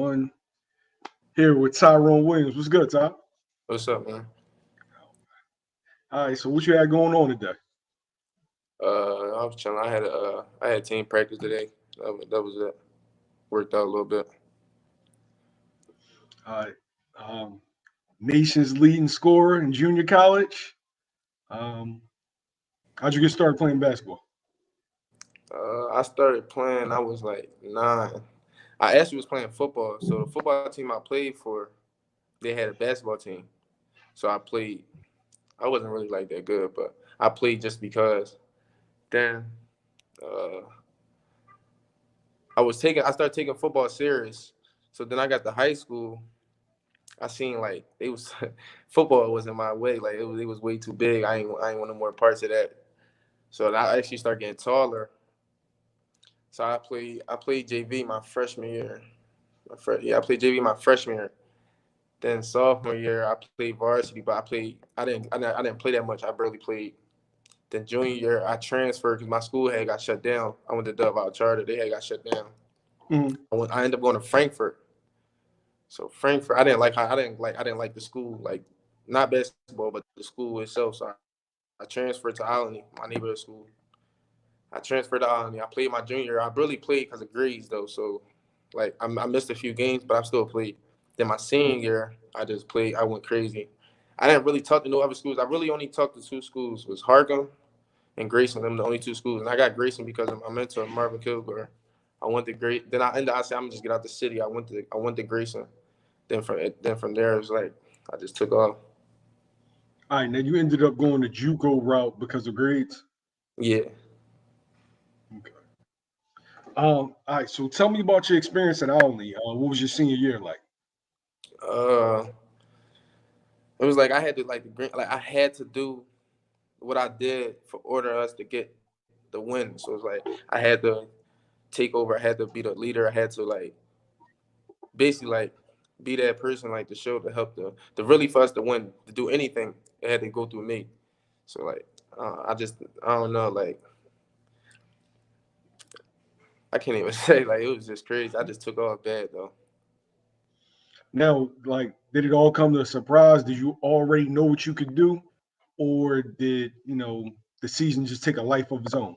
1. Here with Tyrone Williams. What's good, Ty? What's up, man? All right, so what you had going on today? I was chilling. I had team practice today. That was it. Worked out a little bit. All right. Nation's leading scorer in junior college. How'd you get started playing basketball? I started playing. I was like 9. I actually was playing football. So the football team I played for, they had a basketball team. So I played. I wasn't really like that good, but I played just because. Then uh, I started taking football serious. So then I got to high school. I seen like it was football was in my way. Like it was way too big. I ain't want no more parts of that. So I actually started getting taller. So I played JV my freshman year. I played JV my freshman year. Then sophomore year I played varsity, but I didn't play that much. I barely played. Then junior year I transferred because my school had got shut down. I went to Dove Out Charter. They had got shut down. I ended up going to Frankfurt. So Frankfurt, I didn't like the school, like not basketball, but the school itself. So I transferred to Alany, my neighborhood school. I transferred to Alany. I played my junior year. I really played because of grades though. So like I missed a few games, but I still played. Then my senior year, I just played. I went crazy. I didn't really talk to no other schools. I really only talked to 2 schools. Was Harcum and Grayson. Them the only 2 schools. And I got Grayson because of my mentor, Marvin Kilgore. I went to Great. Then I said I'm gonna just get out the city. I went to Grayson. Then from there it was like I just took off. All right, now you ended up going the JUCO route because of grades. Yeah. Okay. All right, so tell me about your experience at Alney. What was your senior year like? Uh, it was like I had to like I had to do what I did for order us to get the win. So it's like I had to take over. I had to be the leader. I had to like basically like be that person like to show to help the really for us to win to do anything. It had to go through me. So like I don't know like I can't even say like it was just crazy. I just took off bad though. Now, like, did it all come to a surprise? Did you already know what you could do, or did the season just take a life of its own?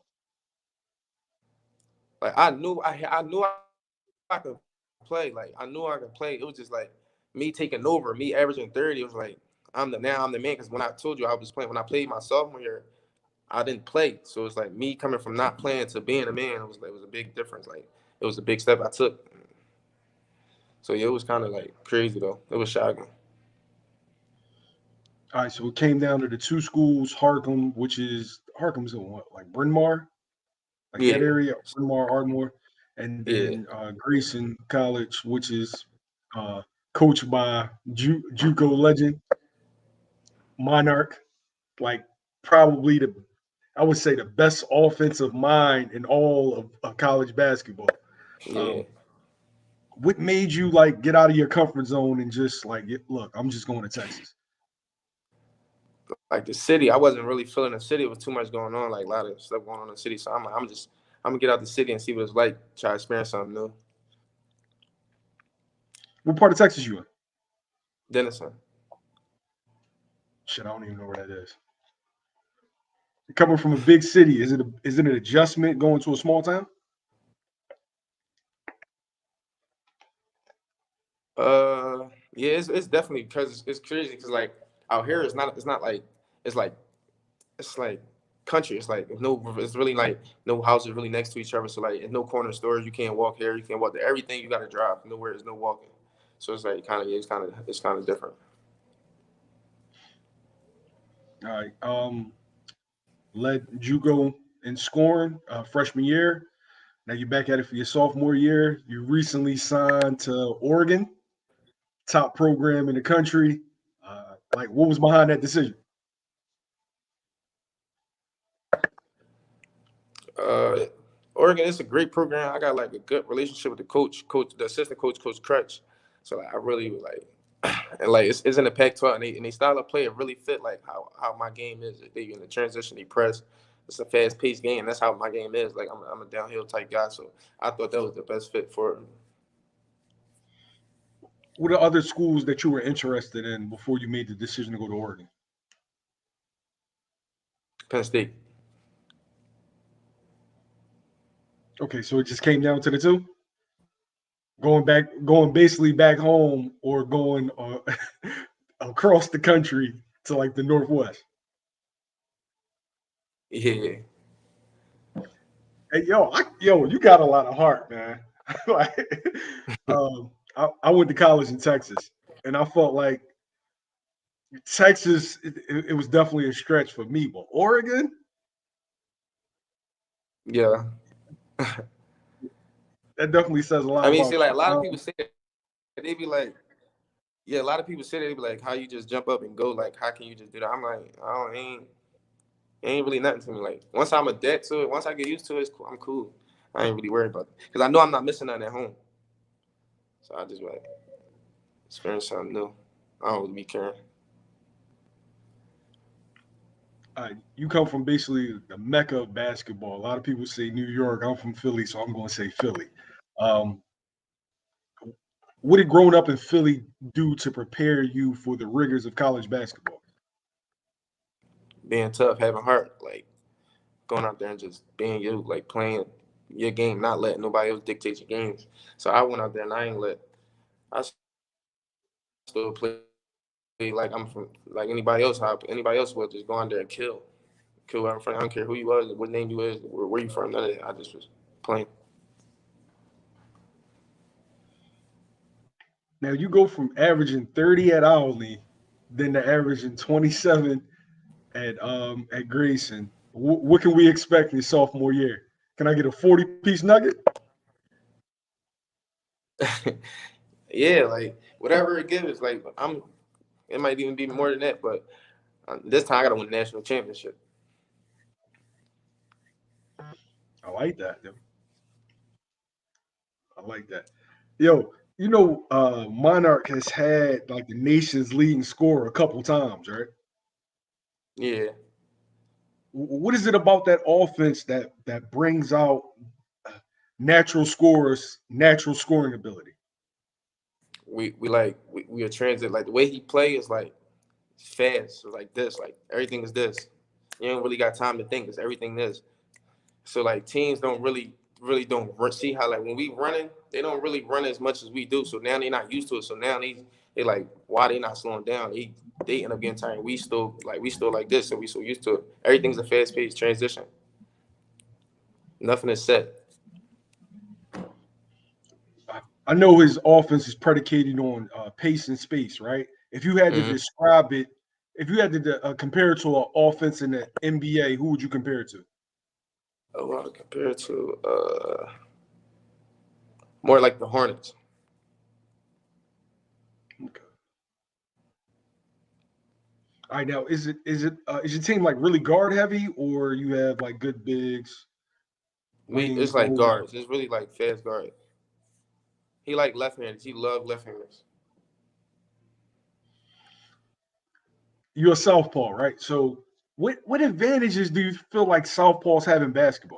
Like I knew I could play. Like I knew I could play. It was just like me taking over, me averaging 30. It was like I'm the man because when I told you I was playing when I played my sophomore year, I didn't play. So it's like me coming from not playing to being a man. It was a big difference. Like it was a big step I took. So yeah, it was kind of like crazy though. It was shocking. All right, so it came down to the 2 schools, Harcum's in what, like Bryn Mawr, like that Yeah, area, Bryn Mawr, Ardmore, and yeah. then Grayson College, which is uh, coached by JUCO legend Monarch, like probably I would say the best offensive mind in all of college basketball. Yeah. Um, what made you like get out of your comfort zone and just like, look, I'm just going to Texas? Like the city, I wasn't really feeling the city. It was too much going on, like a lot of stuff going on in the city. So I'm gonna get out the city and see what it's like. Try to experience something new. What part of Texas you in? Denison. Shit, I don't even know where that is. Coming from a big city, is it an adjustment going to a small town? Yeah, it's definitely because it's crazy because like out here it's not like it's like it's like country. It's really like no houses really next to each other. So like, no corner stores. You can't walk here. You can't walk there. Everything you got to drive. Nowhere there's no walking. So it's like it's kind of different. All right. Led JUCO in scoring freshman year. Now you're back at it for your sophomore year. You recently signed to Oregon, top program in the country. Like, what was behind that decision? Uh, Oregon is a great program. I got like a good relationship with the assistant coach, Coach Crutch. So like, I really like, and like it's in the Pac-12, and they style of play it really fit like how my game is. They in the transition, they press. It's a fast-paced game. That's how my game is. Like I'm a downhill type guy, so I thought that was the best fit for it. What are other schools that you were interested in before you made the decision to go to Oregon? Penn State. Okay, so it just came down to the two? Going basically back home or going across the country to like the Northwest? Yeah. Hey, you got a lot of heart, man. Like, I went to college in Texas, and I felt like Texas, it was definitely a stretch for me, but Oregon, Yeah. that definitely says a lot I mean, about see, like a lot of you. people say that. They be like, yeah, a lot of people say that. They be like, how you just jump up and go? Like, how can you just do that? I'm like, I don't ain't really nothing to me. Like, once I'm adapt to it, once I get used to it, it's cool. I'm cool. I ain't really worried about it because I know I'm not missing nothing at home. So I just like experience something new. I don't really be caring. You come from basically the mecca of basketball. A lot of people say New York. I'm from Philly, so I'm going to say Philly. Um, what did growing up in Philly do to prepare you for the rigors of college basketball? Being tough, having heart, like going out there and just being you, like playing your game, not letting nobody else dictate your games. So I went out there and I still play like I'm from like anybody else. How anybody else would just go out there and kill whoever friend. I don't care who you was, what name you was, where you from. None of that. I just was playing. Now you go from averaging 30 at Owley, then to averaging 27 at Grayson. What can we expect in your sophomore year? Can I get a 40-piece nugget? Yeah, like whatever it gives. Like I'm, it might even be more than that. But this time I got to win the national championship. I like that, yo. I like that. Yo, Monarch has had like the nation's leading scorer a couple times, right? Yeah, What is it about that offense that brings out natural scorers, natural scoring ability? we are transit. Like the way he plays is like fast. So like this, like everything is this. You don't really got time to think. It's everything this. So like teams don't really don't see how like when we running, they don't really run as much as we do. So now they're not used to it. So now they like why they not slowing down? They end up getting tired. We still like this, and we so used to it. Everything's a fast paced transition. Nothing is set. I know his offense is predicated on pace and space, right? If you had to Mm-hmm. describe it, if you had to compare it to an offense in the NBA, who would you compare it to? Oh, well, compared to more like the Hornets. Okay. All right, now is your team like really guard heavy, or you have like good bigs, It's wings, like low? guards. It's really like fast guard. He like left-handers. He love left-handers. You're a southpaw, right? So what advantages do you feel like southpaws have in basketball?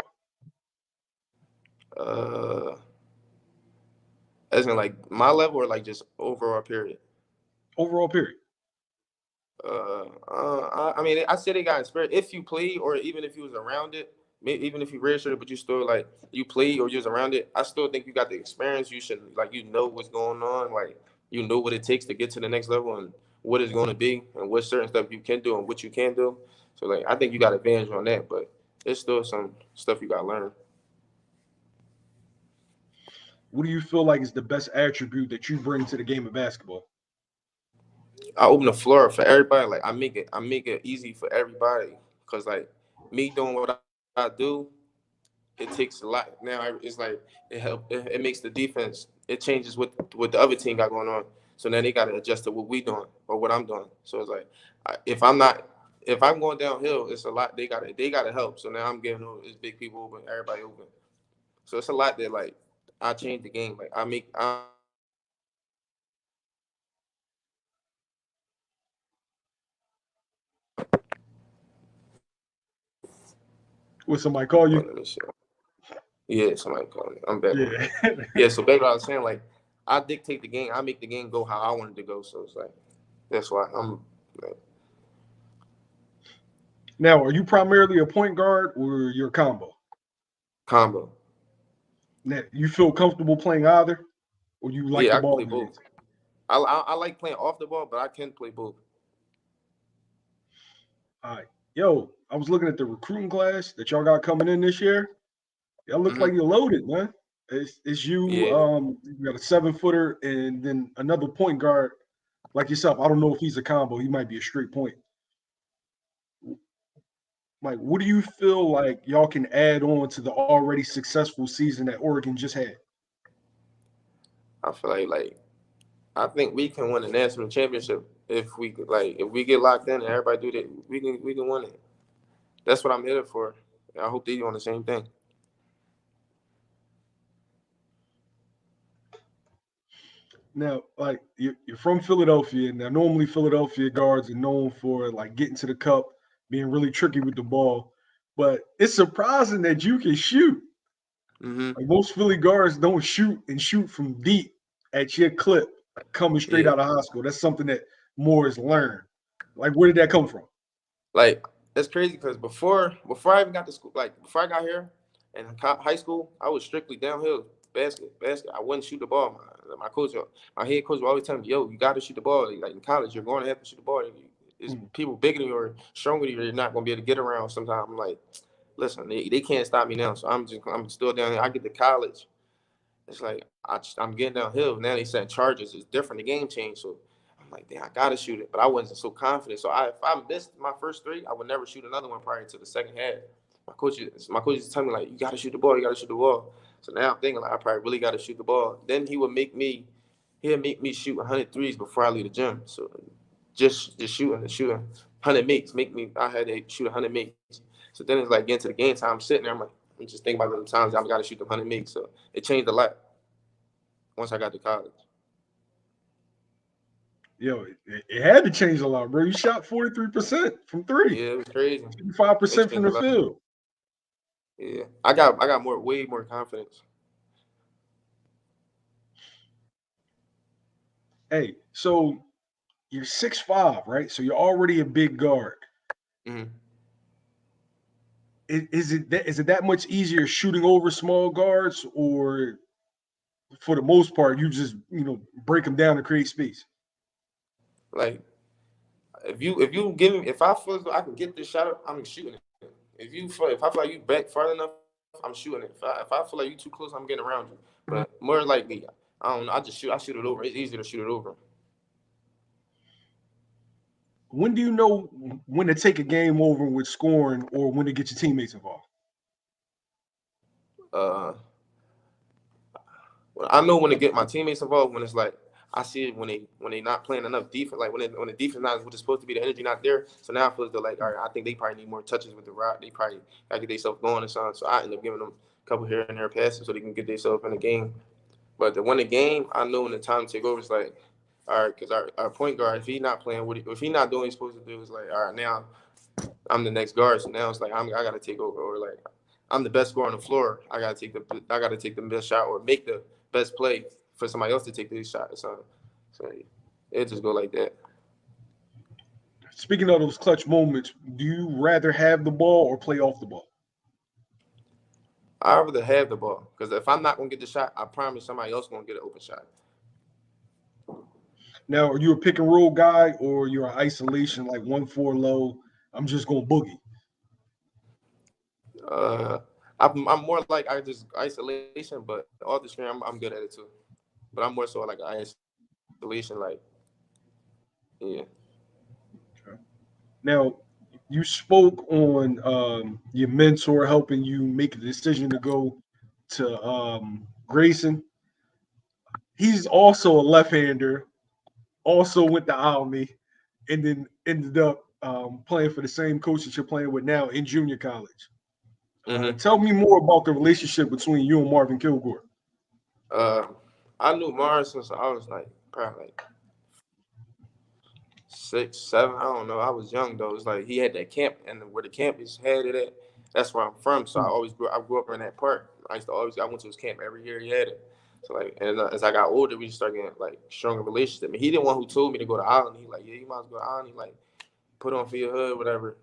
Uh, as in like my level or like just overall period. Overall period. I mean, I said they got inspired. If you play, or even if you was around it, even if you registered, but you still like you play or you was around it, I still think you got the experience. You should like you know what's going on, like you know what it takes to get to the next level and what it's going to be and what certain stuff you can do and what you can't do. So like I think you got advantage on that, but there's still some stuff you got to learn. What do you feel like is the best attribute that you bring to the game of basketball? I open the floor for everybody. Like I make it easy for everybody because like me doing what I do, it takes a lot. Now it's like it makes the defense. It changes what the other team got going on. So now they got to adjust to what we doing or what I'm doing. So it's like if I'm going downhill, it's a lot. They gotta help. So now I'm getting it's big people open, everybody open. So it's a lot that like I change the game. Like I Would somebody call well, you? let me see. Yeah, somebody called me. I'm back on. Yeah. Yeah, so baby, I was saying like I dictate the game. I make the game go how I want it to go. So it's like that's why I'm like, Now, are you primarily a point guard or you're a combo? combo. Now, you feel comfortable playing either, or you like Yeah, the I can ball play games? both. I like playing off the ball, but I can play both. All right. Yo, I was looking at the recruiting class that y'all got coming in this year. Y'all look like Hmm. you're loaded, man. It's you. Yeah, You got a 7-footer and then another point guard like yourself. I don't know if he's a combo. He might be a straight point. Like, what do you feel like y'all can add on to the already successful season that Oregon just had? I feel like I think we can win a national championship if we get locked in and everybody do that. We can win it. That's what I'm here for. I hope they doing the same thing. Now, like you're from Philadelphia. Now, normally Philadelphia guards are known for like getting to the cup, being really tricky with the ball. But it's surprising that you can shoot. Hmm. Like most Philly guards don't shoot and shoot from deep at your clip coming straight Yeah. out of high school. That's something that more is learned. Like, where did that come from? Like that's crazy because before I even got to school, like before I got here in high school, I was strictly downhill basket. I wouldn't shoot the ball. My coach, my head coach would always tell me, "Yo, you got to shoot the ball. Like in college, you're going to have to shoot the ball. It's Mm. people bigger than you or stronger than you. You're not going to be able to get around." Sometimes I'm like, "Listen, they can't stop me now. So I'm still down here. I get to college. It's like I'm getting downhill. Now they set charges. It's different. The game changed. So I'm like, damn, I gotta shoot it. But I wasn't so confident. So if I missed my first three, I would never shoot another one prior to the second half. My coach is telling me like, you gotta shoot the ball. You gotta shoot the ball. So now I'm thinking like, I probably really gotta shoot the ball. Then he'll make me shoot 100 threes before I leave the gym. So just shooting 100 makes make me. I had to shoot 100 makes. So then it's like getting to the game time. I'm sitting there. I'm just thinking about the times I've got to shoot the 100 makes. So it changed a lot once I got to college. Yo, it had to change a lot, bro. You shot 43% from three, Yeah, it was crazy. It 55% from changed a the lot. field. Yeah, I got way more confidence. Hey, so you're 6'5", right? So you're already a big guard. Hmm. Is it that much easier shooting over small guards, or for the most part you just break them down to create space? Like if you give me if I feel as though I can get this shot up, I'm shooting it. If I feel like you back far enough, I'm shooting it. If I feel like you too close, I'm getting around you. But more likely, I don't know. I shoot it over. It's easier to shoot it over. When do you know when to take a game over with scoring or when to get your teammates involved? Uh, Well, I know when to get my teammates involved when it's like I see it when they not playing enough defense, like when the defense not what it's supposed to be, the energy not there. So now I feel as though like, all right, I think they probably need more touches with the rock. They probably gotta get themselves going or something. So I end up giving them a couple here and there passes so they can get themselves in the game. But to win the game, I know when the time to take over is like, all right, because our point guard, if he not playing if he not doing what he's supposed to do, it's like, all right, now I'm the next guard. So now it's like I gotta take over, or like I'm the best scorer on the floor. I gotta take the best shot or make the best play for somebody else to take the shot or something. So it just go like that. Speaking of those clutch moments, do you rather have the ball or play off the ball? I rather have the ball because if I'm not gonna get the shot, I promise somebody else gonna get an open shot. Now, are you a pick and roll guy or you're an isolation like 1-4 low? I'm just gonna boogie. Uh, I'm more like I just isolation, but off the screen I'm good at it too. But I'm more so like isolation, like yeah. Now, you spoke on your mentor helping you make the decision to go to Grayson. He's also a left-hander, also went to Almy, and then ended up playing for the same coach that you're playing with now in junior college. Hmm. Tell me more about the relationship between you and Marvin Kilgore. Uh, I knew Mars since I was like probably like 6, 7. I don't know. I was young though. It's like he had that camp, and where the campus had it at, that's where I'm from. So I grew up in that park. I went to his camp every year. He had it. So like, and as I got older, we just started getting like stronger relationship. I mean, he the one who told me to go to Island. He like, yeah, you might as well go to Island. He like, put on for your hood, whatever.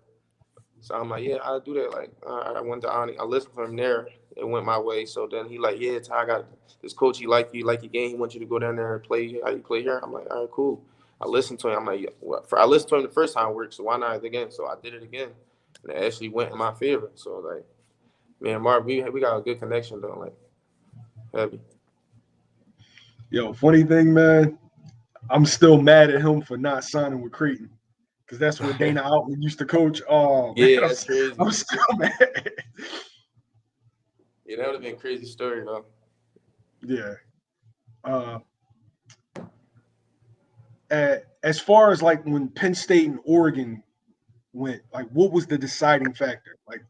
So I'm like, yeah, I'll do that. Like, I went to Island. I listened to him there. It went my way. So then he like, yeah, Ty, I got this coach. He like you, like your game. He wants you to go down there and play how you play here. I'm like, all right, cool. I listened to him. I'm like, yeah, well, I listened to him the first time it worked, so why not again? So I did it again, and it actually went in my favor. So like, man, Mark, we got a good connection though, like heavy. Yo, funny thing, man, I'm still mad at him for not signing with Cretin because that's where Dana Altman used to coach. Oh man, Yeah, that's crazy. I'm still mad. Yeah, that would have been a crazy story though. Yeah. Uh, as far as like when Penn State and Oregon went, like what was the deciding factor? Like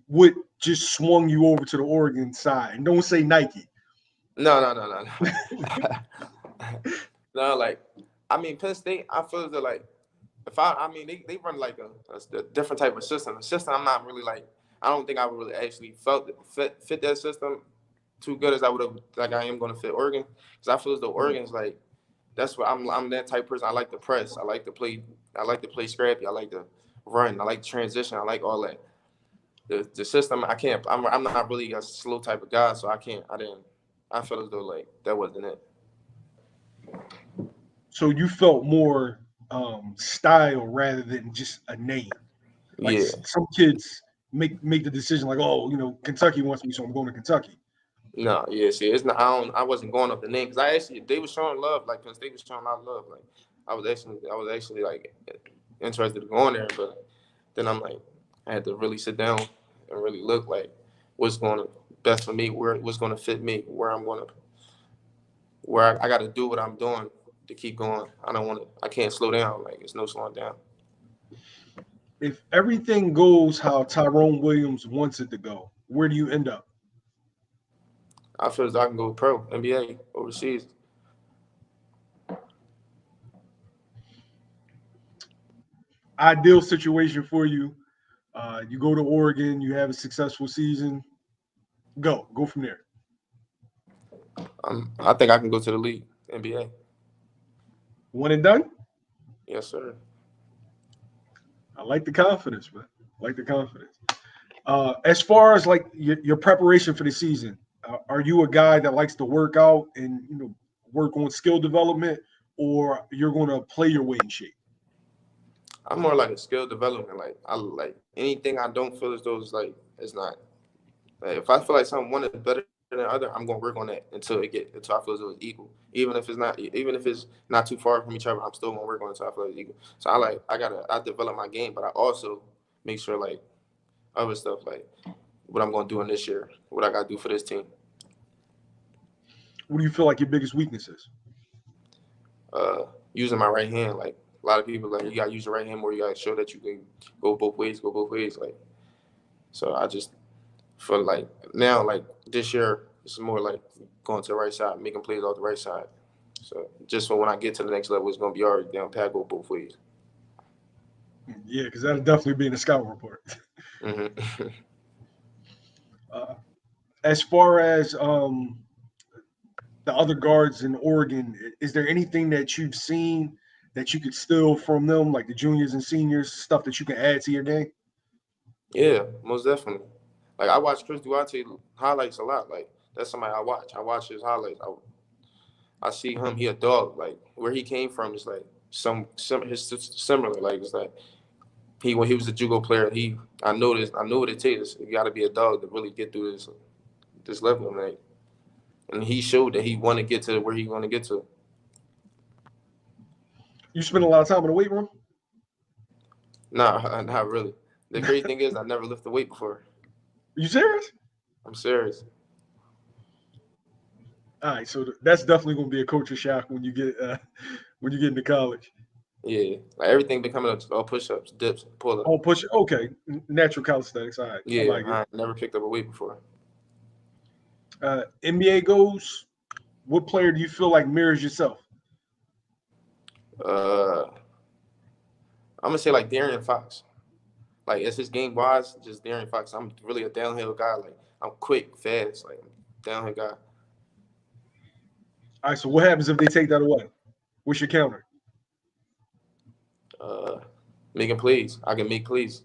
what just swung you over to the Oregon side? And don't say Nike. No. No, like, I mean, Penn State, I feel that like, if I mean, they run like a different type of system. A system I'm not really like, I don't think I would really actually fit that system too good as I would have, like I am going to fit Oregon. Because I feel as though Oregon's like, that's what I'm that type of person. I like to press. I like to play scrappy. I like to run. I like to transition. I like all that. The system, I can't, I'm not really a slow type of guy, so I felt as though like that wasn't it. So you felt more style rather than just a name. Like Yeah. some kids make the decision like, oh, Kentucky wants me, so I'm going to Kentucky. No, yeah, see, it's not. I wasn't going off the name because they was showing love, like Penn State was showing a lot of love. Like I was actually like interested in going there, but then I'm like, I had to really sit down and really look like what's going to best for me, what's going to fit me, where I got to do what I'm doing to keep going. I can't slow down. Like it's no slowing down. If everything goes how Tyrone Williams wants it to go, where do you end up? I feel as though I can go pro, NBA, overseas. Ideal situation for you. You go to Oregon, you have a successful season. Go from there. I think I can go to the league, NBA. One and done. Yes, sir. I like the confidence, man. I like the confidence. As far as like your preparation for the season, are you a guy that likes to work out and work on skill development, or you're going to play your way in shape? I'm more like a skill development. Like I like anything I don't feel as though it's not. Like if I feel like something one is better than the other, I'm gonna work on that until I feel as though it's equal. Even if it's not too far from each other, I'm still gonna work on it until I feel like it's equal. So I develop my game, but I also make sure like other stuff like what I'm gonna do in this year, what I gotta do for this team. What do you feel like your biggest weakness is? Using my right hand, like a lot of people like you gotta use your right hand more. You gotta show that you can go both ways. Like so, I just feel like now, like this year, it's more like going to the right side, making plays off the right side. So just for when I get to the next level, it's gonna be already down pat go both ways. Yeah, because that'll definitely be in the scout report. Mm-hmm. As far as the other guards in Oregon, is there anything that you've seen that you could steal from them, like the juniors and seniors, stuff that you can add to your game? Yeah, most definitely. Like I watch Chris Duarte highlights a lot. Like that's somebody I watch. I watch his highlights. I see him. He a dog. Like where he came from is like his similar. Like it's like when he was a judo player. I know this. I know what it takes. You got to be a dog to really get through this level. Like and he showed that he want to get to where he want to get to. You spend a lot of time in the weight room? Nah, not really. The great thing is I never lifted weight before. Are you serious? I'm serious. All right, so that's definitely going to be a culture shock when you get into college. Yeah, like everything becoming all push-ups, dips, pull-ups. Oh, push. Okay, natural calisthenics. All right, I Yeah, like it. I never picked up a weight before. NBA goes. What player do you feel like mirrors yourself? I'm gonna say like De'Aaron Fox. Like it's his game wise, just De'Aaron Fox. I'm really a downhill guy. Like I'm quick, fast, like downhill guy. All right, so what happens if they take that away? What's your counter? Making plays. I can make plays.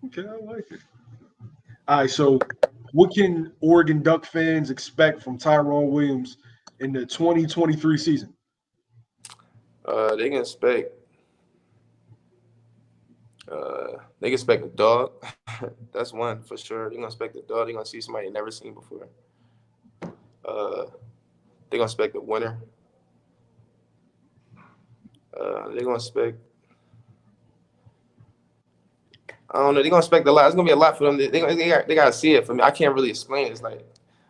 Okay, I like it. All right, so what can Oregon Duck fans expect from Tyrone Williams in the 2023 season? They can expect. They can expect a dog. That's one for sure. They're gonna expect a dog. They're gonna see somebody they never seen before. They're gonna expect a winner. They're gonna expect. I don't know. They're gonna expect a lot. It's gonna be a lot for them. They gotta see it for me. I can't really explain it. It's like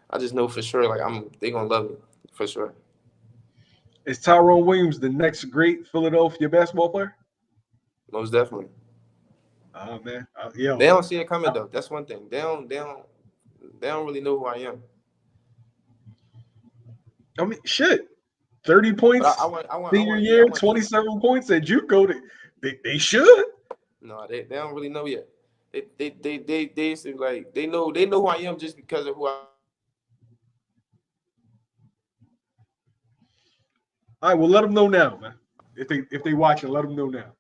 I just know for sure. Like they're gonna love it for sure. Is Tyrone Williams the next great Philadelphia basketball player? Most definitely. Oh man, They don't see it coming though. That's one thing. They don't really know who I am. I mean, shit. 30 points senior year, 27 points at JUCO. They should. No, they don't really know yet. They like they know who I am just because of who I. All right, well, let them know now, man. If they watching, let them know now.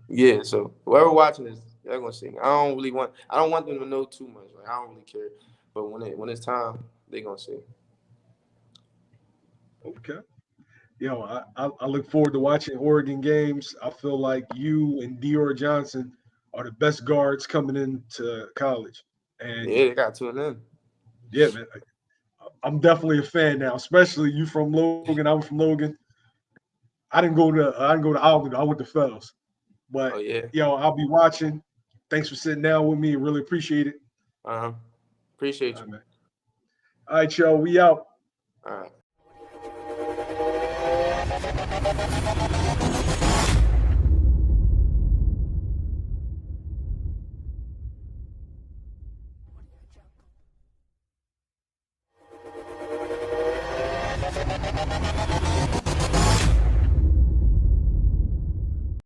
Yeah, so whoever watching this, they're gonna see. I don't want them to know too much. Like I don't really care. But when it's time, they gonna see. Okay. I look forward to watching Oregon games. I feel like you and Dior Johnson are the best guards coming into college. And yeah, they got tune in. Yeah, man. I'm definitely a fan now, especially you from Logan. I'm from Logan. I didn't go to Albany. I went to Fells. But I'll be watching. Thanks for sitting down with me. Really appreciate it. Appreciate you. All right, man. All right, y'all. We out. All right.